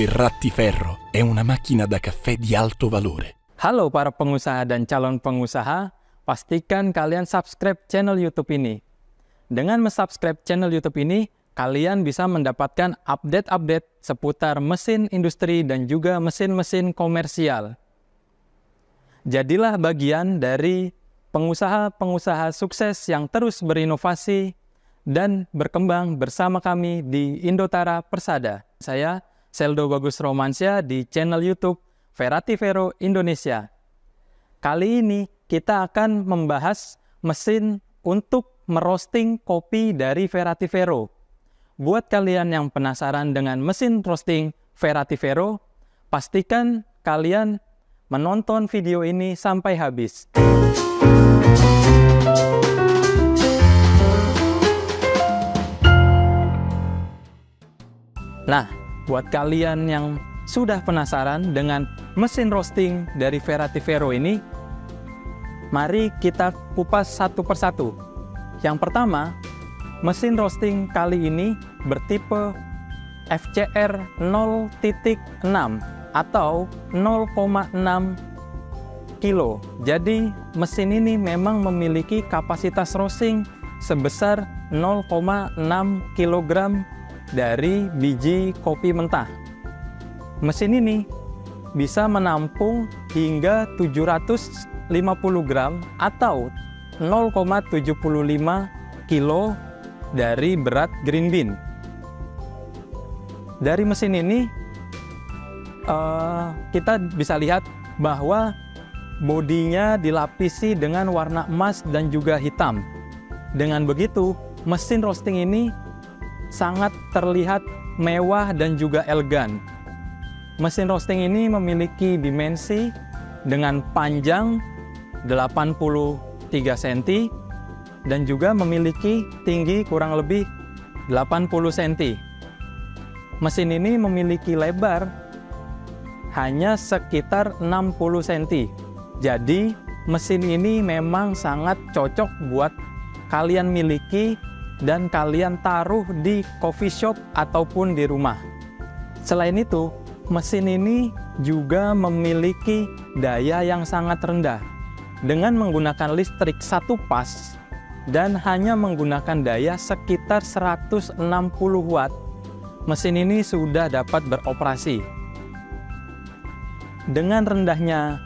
Ferratiferro è una macchina da caffè di alto valore. Halo para pengusaha dan calon pengusaha, pastikan kalian subscribe channel YouTube ini. Dengan subscribe channel YouTube ini, kalian bisa mendapatkan update-update seputar mesin industri dan juga mesin-mesin komersial. Jadilah bagian dari pengusaha-pengusaha sukses yang terus berinovasi dan berkembang bersama kami di Indotara Persada. Saya, Seldo Bagus Romansyah di channel YouTube Ferratiferro Indonesia. Kali ini kita akan membahas mesin untuk merosting kopi dari Ferratiferro. Buat kalian yang penasaran dengan mesin roasting Ferratiferro, pastikan kalian menonton video ini sampai habis. Nah, buat kalian yang sudah penasaran dengan mesin roasting dari Ferratiferro ini, mari kita kupas satu persatu. Yang pertama, mesin roasting kali ini bertipe FCR 0.6 atau 0,6 kilo. Jadi mesin ini memang memiliki kapasitas roasting sebesar 0,6 kg dari biji kopi mentah. Mesin ini bisa menampung hingga 750 gram atau 0,75 kilo dari berat green bean. Dari mesin ini kita bisa lihat bahwa bodinya dilapisi dengan warna emas dan juga hitam. Dengan begitu, mesin roasting ini sangat terlihat mewah dan juga elegan. Mesin roasting ini memiliki dimensi dengan panjang 83 cm dan juga memiliki tinggi kurang lebih 80 cm. Mesin ini memiliki lebar hanya sekitar 60 cm. Jadi, mesin ini memang sangat cocok buat kalian miliki dan kalian taruh di coffee shop ataupun di rumah. Selain itu, mesin ini juga memiliki daya yang sangat rendah. Dengan menggunakan listrik satu pas dan hanya menggunakan daya sekitar 160 watt, mesin ini sudah dapat beroperasi. Dengan rendahnya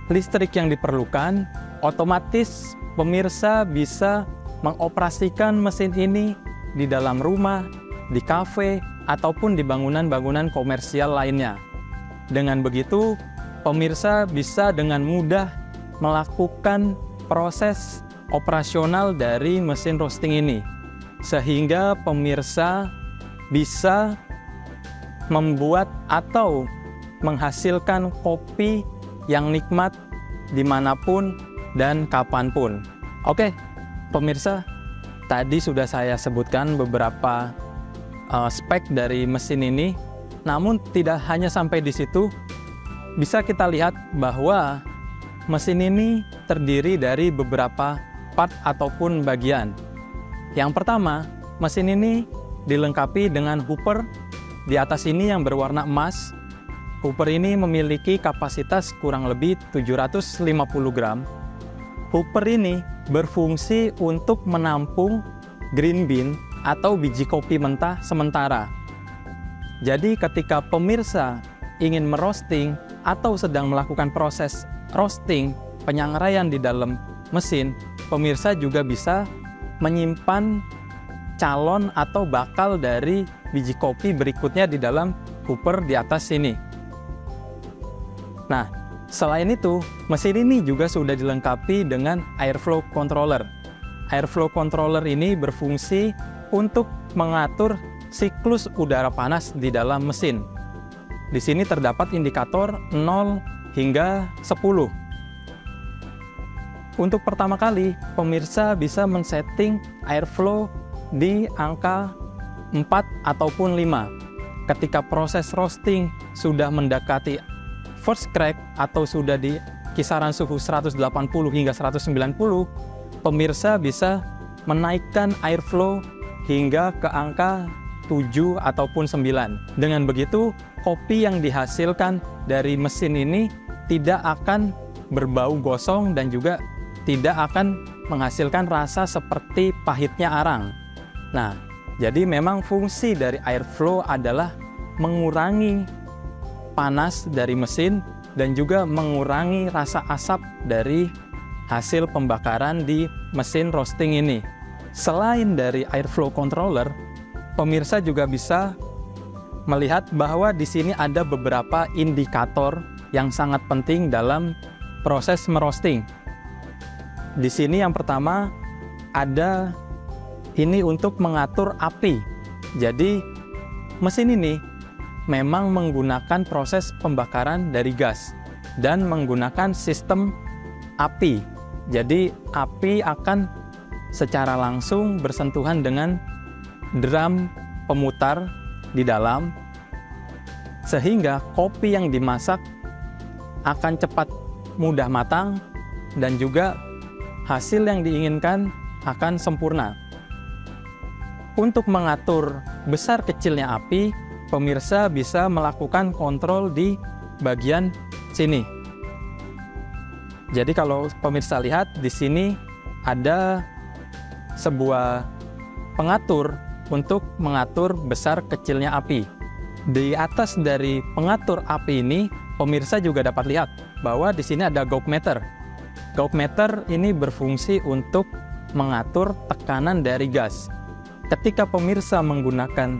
listrik yang diperlukan, otomatis pemirsa bisa mengoperasikan mesin ini di dalam rumah, di kafe, ataupun di bangunan-bangunan komersial lainnya. Dengan begitu, pemirsa bisa dengan mudah melakukan proses operasional dari mesin roasting ini, sehingga pemirsa bisa membuat atau menghasilkan kopi yang nikmat dimanapun dan kapanpun. Oke, pemirsa, tadi sudah saya sebutkan beberapa spek dari mesin ini, namun tidak hanya sampai di situ. Bisa kita lihat bahwa mesin ini terdiri dari beberapa part ataupun bagian. Yang pertama, mesin ini dilengkapi dengan hooper di atas ini yang berwarna emas. Hooper ini memiliki kapasitas kurang lebih 750 gram. Hooper ini berfungsi untuk menampung green bean atau biji kopi mentah sementara. Jadi ketika pemirsa ingin merosting atau sedang melakukan proses roasting, penyangraian di dalam mesin, pemirsa juga bisa menyimpan calon atau bakal dari biji kopi berikutnya di dalam hooper di atas sini. Nah, selain itu, mesin ini juga sudah dilengkapi dengan airflow controller. Airflow controller ini berfungsi untuk mengatur siklus udara panas di dalam mesin. Di sini terdapat indikator 0 hingga 10. Untuk pertama kali, pemirsa bisa men-setting airflow di angka 4 ataupun 5. Ketika proses roasting sudah mendekati first crack atau sudah di kisaran suhu 180 hingga 190, pemirsa bisa menaikkan airflow hingga ke angka 7 ataupun 9. Dengan begitu, kopi yang dihasilkan dari mesin ini tidak akan berbau gosong dan juga tidak akan menghasilkan rasa seperti pahitnya arang. Nah, jadi memang fungsi dari airflow adalah mengurangi panas dari mesin dan juga mengurangi rasa asap dari hasil pembakaran di mesin roasting ini. Selain dari airflow controller, pemirsa juga bisa melihat bahwa di sini ada beberapa indikator yang sangat penting dalam proses merosting. Di sini yang pertama ada ini untuk mengatur api. Jadi mesin ini memang menggunakan proses pembakaran dari gas dan menggunakan sistem api. Jadi api akan secara langsung bersentuhan dengan drum pemutar di dalam, sehingga kopi yang dimasak akan cepat mudah matang dan juga hasil yang diinginkan akan sempurna. Untuk mengatur besar kecilnya api, pemirsa bisa melakukan kontrol di bagian sini. Jadi kalau pemirsa lihat di sini ada sebuah pengatur untuk mengatur besar kecilnya api. Di atas dari pengatur api ini, pemirsa juga dapat lihat bahwa di sini ada gauge meter. Gauge meter ini berfungsi untuk mengatur tekanan dari gas. Ketika pemirsa menggunakan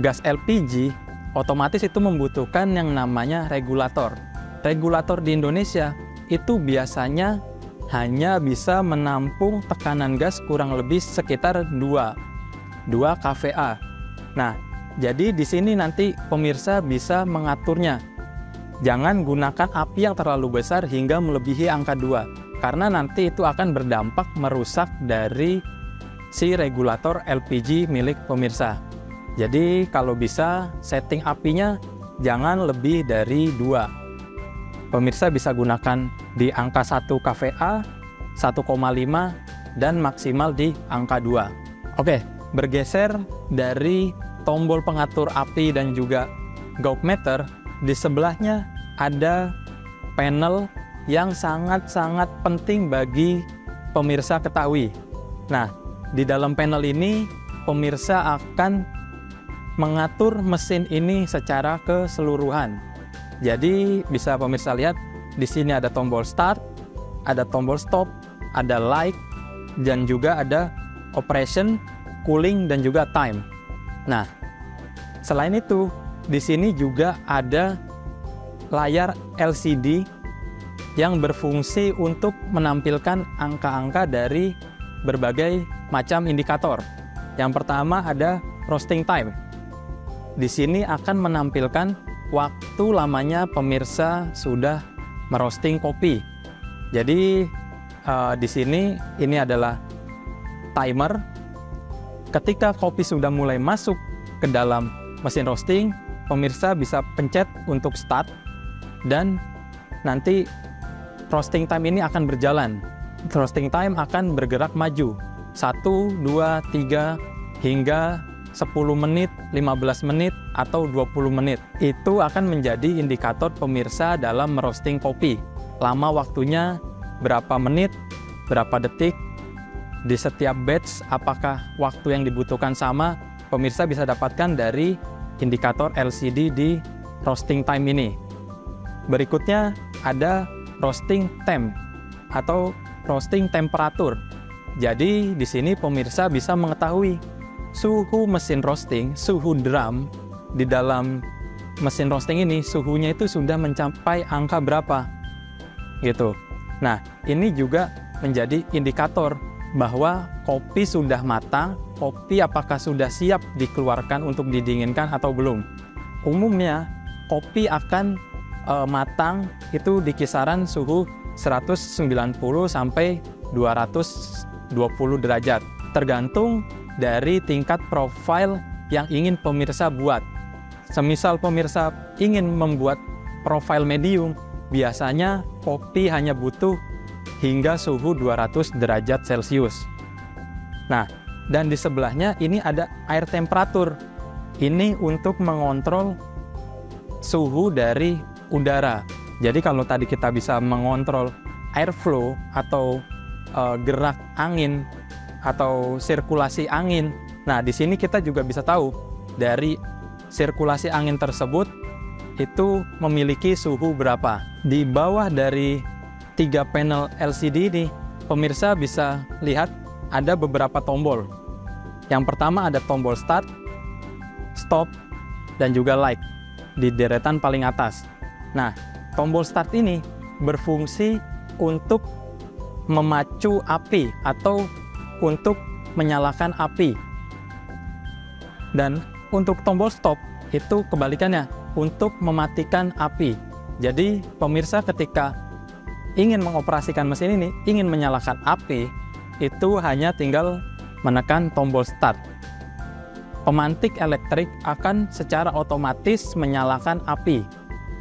gas LPG, otomatis itu membutuhkan yang namanya regulator. Regulator di Indonesia itu biasanya hanya bisa menampung tekanan gas kurang lebih sekitar 2 kVA. Nah, jadi di sini nanti pemirsa bisa mengaturnya. Jangan gunakan api yang terlalu besar hingga melebihi angka 2, karena nanti itu akan berdampak merusak dari si regulator LPG milik pemirsa. Jadi kalau bisa setting apinya jangan lebih dari 2. Pemirsa bisa gunakan di angka 1 kVA, 1,5, dan maksimal di angka 2. Oke, bergeser dari tombol pengatur api dan juga gauge meter, di sebelahnya ada panel yang sangat-sangat penting bagi pemirsa ketahui. Nah, di dalam panel ini pemirsa akan mengatur mesin ini secara keseluruhan. Jadi bisa pemirsa lihat di sini ada tombol start, ada tombol stop, ada light, dan juga ada operation, cooling, dan juga time. Nah, selain itu di sini juga ada layar LCD yang berfungsi untuk menampilkan angka-angka dari berbagai macam indikator. Yang pertama ada roasting time. Di sini akan menampilkan waktu lamanya pemirsa sudah merosting kopi. Jadi di sini ini adalah timer. Ketika kopi sudah mulai masuk ke dalam mesin roasting, pemirsa bisa pencet untuk start dan nanti roasting time ini akan berjalan. Roasting time akan bergerak maju 1, 2, 3 hingga 10 menit, 15 menit, atau 20 menit. Itu akan menjadi indikator pemirsa dalam merosting kopi. Lama waktunya, berapa menit, berapa detik, di setiap batch apakah waktu yang dibutuhkan sama, pemirsa bisa dapatkan dari indikator LCD di roasting time ini. Berikutnya ada roasting temp atau roasting temperatur. Jadi di sini pemirsa bisa mengetahui suhu mesin roasting, suhu drum di dalam mesin roasting ini, suhunya itu sudah mencapai angka berapa gitu. Nah, ini juga menjadi indikator bahwa kopi sudah matang, kopi apakah sudah siap dikeluarkan untuk didinginkan atau belum. Umumnya kopi akan matang itu di kisaran suhu 190 sampai 220 derajat, tergantung dari tingkat profil yang ingin pemirsa buat. Semisal pemirsa ingin membuat profil medium, biasanya kopi hanya butuh hingga suhu 200 derajat Celcius. Nah, dan di sebelahnya ini ada air temperatur. Ini untuk mengontrol suhu dari udara. Jadi kalau tadi kita bisa mengontrol airflow atau gerak angin atau sirkulasi angin. Nah, di sini kita juga bisa tahu dari sirkulasi angin tersebut itu memiliki suhu berapa. Di bawah dari 3 panel LCD ini, pemirsa bisa lihat ada beberapa tombol. Yang pertama ada tombol start, stop, dan juga light di deretan paling atas. Nah, tombol start ini berfungsi untuk memacu api atau untuk menyalakan api. Dan untuk tombol stop itu kebalikannya, untuk mematikan api. Jadi pemirsa ketika ingin mengoperasikan mesin ini, ingin menyalakan api, itu hanya tinggal menekan tombol start. Pemantik elektrik akan secara otomatis menyalakan api.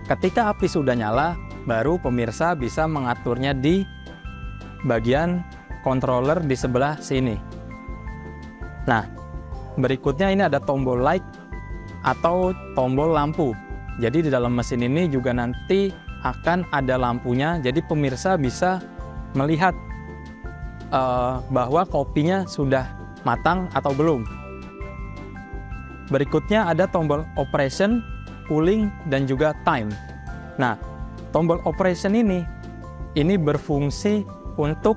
Ketika api sudah nyala, baru pemirsa bisa mengaturnya di bagian controller di sebelah sini. Nah, berikutnya ini ada tombol light atau tombol lampu. Jadi di dalam mesin ini juga nanti akan ada lampunya, jadi pemirsa bisa melihat bahwa kopinya sudah matang atau belum. Berikutnya ada tombol operation, cooling, dan juga time. Nah, tombol operation ini berfungsi untuk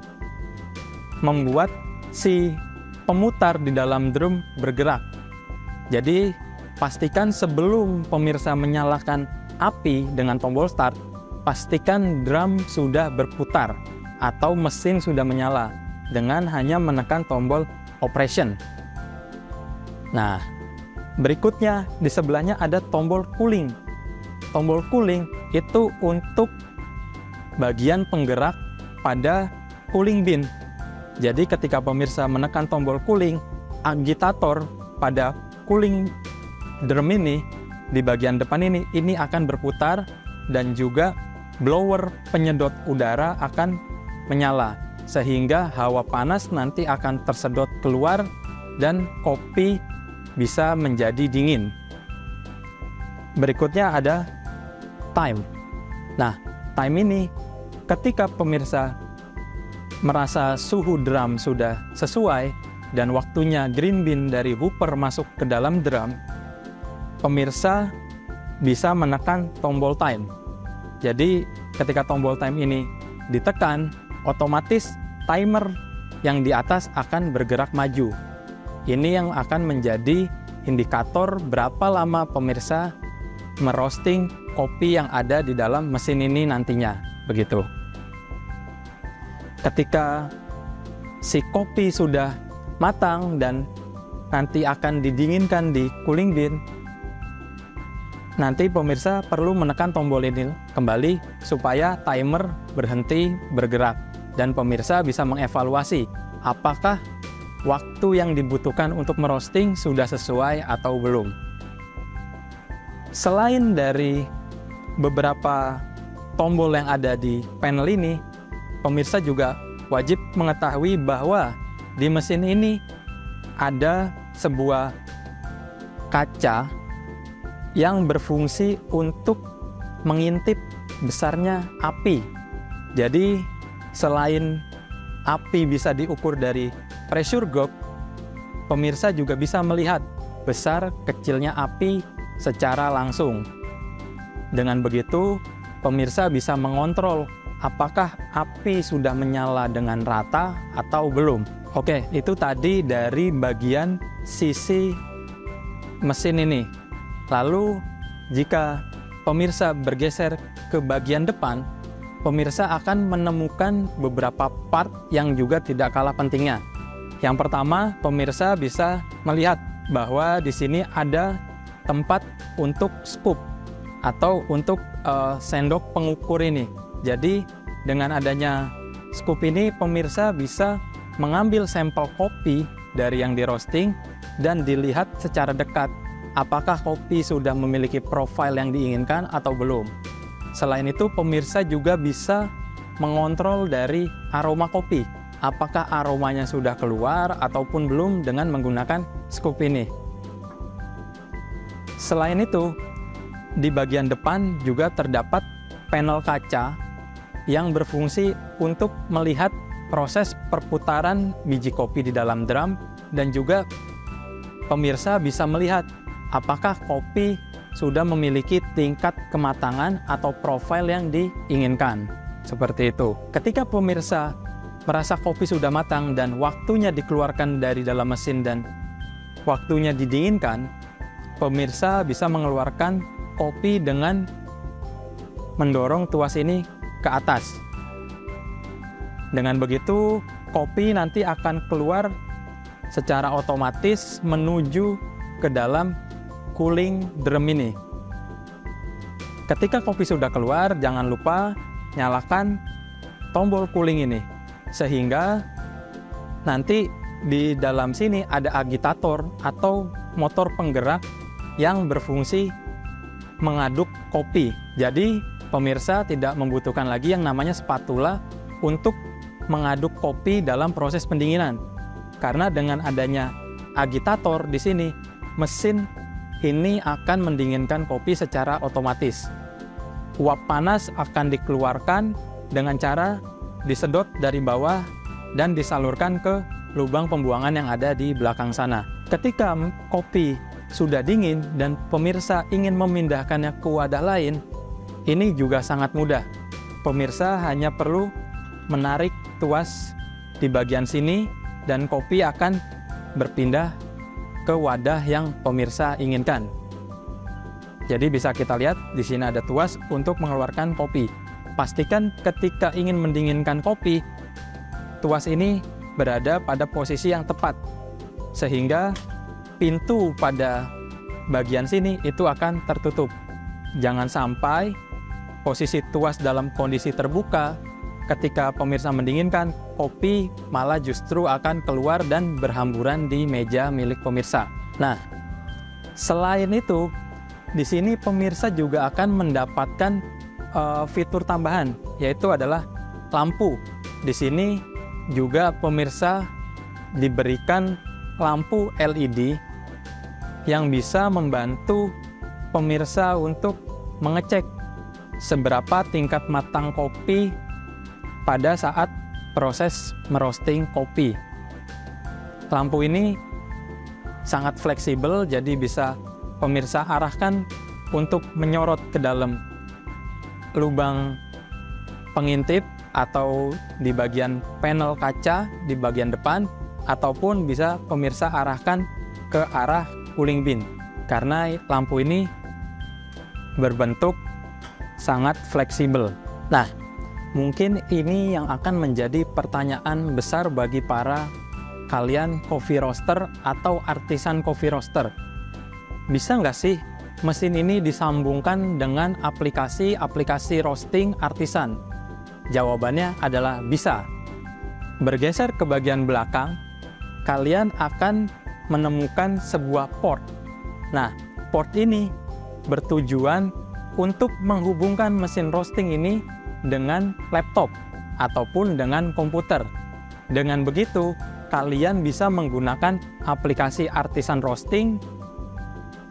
membuat si pemutar di dalam drum bergerak. Jadi pastikan sebelum pemirsa menyalakan api dengan tombol start, pastikan drum sudah berputar atau mesin sudah menyala dengan hanya menekan tombol operation. Nah, berikutnya di sebelahnya ada tombol cooling. Tombol cooling itu untuk bagian penggerak pada cooling bin. Jadi ketika pemirsa menekan tombol cooling, agitator pada cooling drum ini di bagian depan ini akan berputar dan juga blower penyedot udara akan menyala sehingga hawa panas nanti akan tersedot keluar dan kopi bisa menjadi dingin. Berikutnya ada time. Nah, time ini ketika pemirsa merasa suhu drum sudah sesuai dan waktunya green bean dari hooper masuk ke dalam drum, pemirsa bisa menekan tombol time. Jadi ketika tombol time ini ditekan, otomatis timer yang di atas akan bergerak maju. Ini yang akan menjadi indikator berapa lama pemirsa merosting kopi yang ada di dalam mesin ini nantinya, begitu. Ketika si kopi sudah matang dan nanti akan didinginkan di cooling bin, nanti pemirsa perlu menekan tombol ini kembali supaya timer berhenti bergerak dan pemirsa bisa mengevaluasi apakah waktu yang dibutuhkan untuk merosting sudah sesuai atau belum. Selain dari beberapa tombol yang ada di panel ini, pemirsa juga wajib mengetahui bahwa di mesin ini ada sebuah kaca yang berfungsi untuk mengintip besarnya api. Jadi selain api bisa diukur dari pressure gauge, pemirsa juga bisa melihat besar kecilnya api secara langsung. Dengan begitu, pemirsa bisa mengontrol apakah api sudah menyala dengan rata atau belum. Oke, itu tadi dari bagian sisi mesin ini. Lalu, jika pemirsa bergeser ke bagian depan, pemirsa akan menemukan beberapa part yang juga tidak kalah pentingnya. Yang pertama, pemirsa bisa melihat bahwa di sini ada tempat untuk scoop atau untuk sendok pengukur ini. Jadi dengan adanya scoop ini, pemirsa bisa mengambil sampel kopi dari yang di roasting dan dilihat secara dekat apakah kopi sudah memiliki profil yang diinginkan atau belum. Selain itu, pemirsa juga bisa mengontrol dari aroma kopi. Apakah aromanya sudah keluar ataupun belum dengan menggunakan scoop ini. Selain itu, di bagian depan juga terdapat panel kaca yang berfungsi untuk melihat proses perputaran biji kopi di dalam drum, dan juga pemirsa bisa melihat apakah kopi sudah memiliki tingkat kematangan atau profil yang diinginkan. Seperti itu. Ketika pemirsa merasa kopi sudah matang dan waktunya dikeluarkan dari dalam mesin dan waktunya didinginkan, pemirsa bisa mengeluarkan kopi dengan mendorong tuas ini ke atas. Dengan begitu, kopi nanti akan keluar secara otomatis menuju ke dalam cooling drum ini. Ketika kopi sudah keluar, jangan lupa nyalakan tombol cooling ini, sehingga nanti di dalam sini ada agitator atau motor penggerak yang berfungsi mengaduk kopi. Jadi pemirsa tidak membutuhkan lagi yang namanya spatula untuk mengaduk kopi dalam proses pendinginan. Karena dengan adanya agitator di sini, mesin ini akan mendinginkan kopi secara otomatis. Uap panas akan dikeluarkan dengan cara disedot dari bawah dan disalurkan ke lubang pembuangan yang ada di belakang sana. Ketika kopi sudah dingin dan pemirsa ingin memindahkannya ke wadah lain, ini juga sangat mudah. Pemirsa hanya perlu menarik tuas di bagian sini dan kopi akan berpindah ke wadah yang pemirsa inginkan. Jadi bisa kita lihat di sini ada tuas untuk mengeluarkan kopi. Pastikan ketika ingin mendinginkan kopi, tuas ini berada pada posisi yang tepat, sehingga pintu pada bagian sini itu akan tertutup. Jangan sampai posisi tuas dalam kondisi terbuka, ketika pemirsa mendinginkan, kopi malah justru akan keluar dan berhamburan di meja milik pemirsa. Nah, selain itu, di sini pemirsa juga akan mendapatkan fitur tambahan, yaitu adalah lampu. Di sini juga pemirsa diberikan lampu LED yang bisa membantu pemirsa untuk mengecek seberapa tingkat matang kopi pada saat proses merosting kopi. Lampu ini sangat fleksibel, jadi bisa pemirsa arahkan untuk menyorot ke dalam lubang pengintip atau di bagian panel kaca di bagian depan, ataupun bisa pemirsa arahkan ke arah cooling bin, karena lampu ini berbentuk sangat fleksibel. Nah, mungkin ini yang akan menjadi pertanyaan besar bagi para kalian coffee roaster atau artisan coffee roaster. Bisa nggak sih mesin ini disambungkan dengan aplikasi roasting artisan? Jawabannya adalah bisa. Bergeser ke bagian belakang, kalian akan menemukan sebuah port. Nah, port ini bertujuan untuk menghubungkan mesin roasting ini dengan laptop ataupun dengan komputer. Dengan begitu, kalian bisa menggunakan aplikasi artisan roasting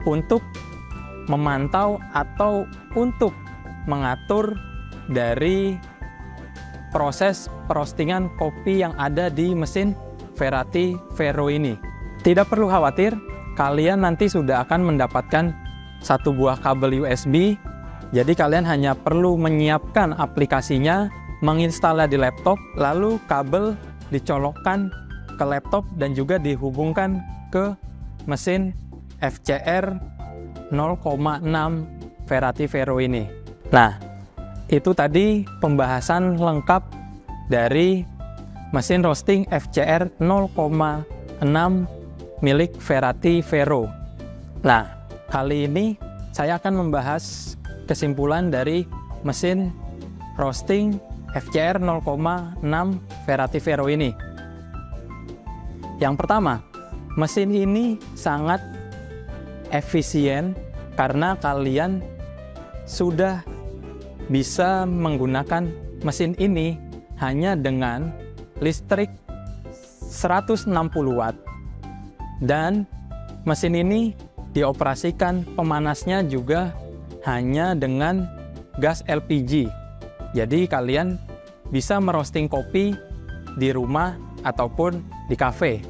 untuk memantau atau untuk mengatur dari proses perostingan kopi yang ada di mesin Verati Vero ini. Tidak perlu khawatir, kalian nanti sudah akan mendapatkan satu buah kabel USB. Jadi kalian hanya perlu menyiapkan aplikasinya, menginstalnya di laptop, lalu kabel dicolokkan ke laptop dan juga dihubungkan ke mesin FCR 0,6 Verati Vero ini. Nah, itu tadi pembahasan lengkap dari mesin roasting FCR 0,6 milik Verati Vero. Nah, kali ini saya akan membahas kesimpulan dari mesin roasting FCR 0,6 Verati Vero ini. Yang pertama, mesin ini sangat efisien karena kalian sudah bisa menggunakan mesin ini hanya dengan listrik 160 watt, dan mesin ini dioperasikan pemanasnya juga hanya dengan gas LPG. Jadi kalian bisa merosting kopi di rumah ataupun di kafe.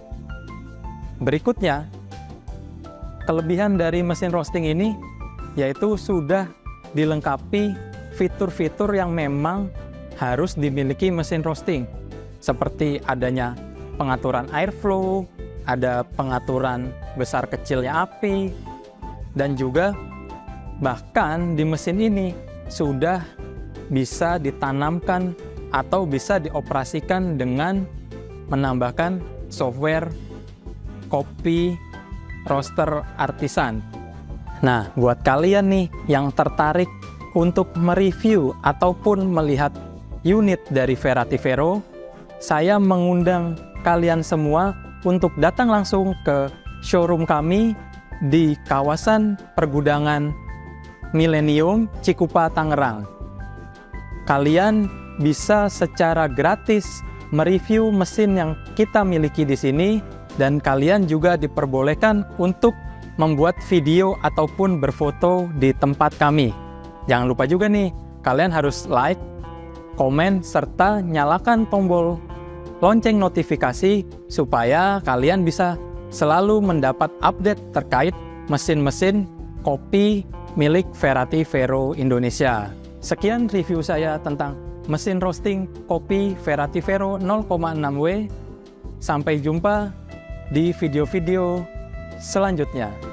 Berikutnya, kelebihan dari mesin roasting ini yaitu sudah dilengkapi fitur-fitur yang memang harus dimiliki mesin roasting, seperti adanya pengaturan airflow, ada pengaturan besar kecilnya api, dan juga bahkan di mesin ini sudah bisa ditanamkan atau bisa dioperasikan dengan menambahkan software kopi roaster artisan. Nah, buat kalian nih yang tertarik untuk mereview ataupun melihat unit dari Veratifero, saya mengundang kalian semua untuk datang langsung ke showroom kami di kawasan Pergudangan Millennium, Cikupa, Tangerang. Kalian bisa secara gratis mereview mesin yang kita miliki di sini, dan kalian juga diperbolehkan untuk membuat video ataupun berfoto di tempat kami. Jangan lupa juga nih, kalian harus like, komen, serta nyalakan tombol lonceng notifikasi supaya kalian bisa selalu mendapat update terkait mesin-mesin kopi milik Veratifero Indonesia. Sekian review saya tentang mesin roasting kopi Veratifero 0,6W. Sampai jumpa di video-video selanjutnya.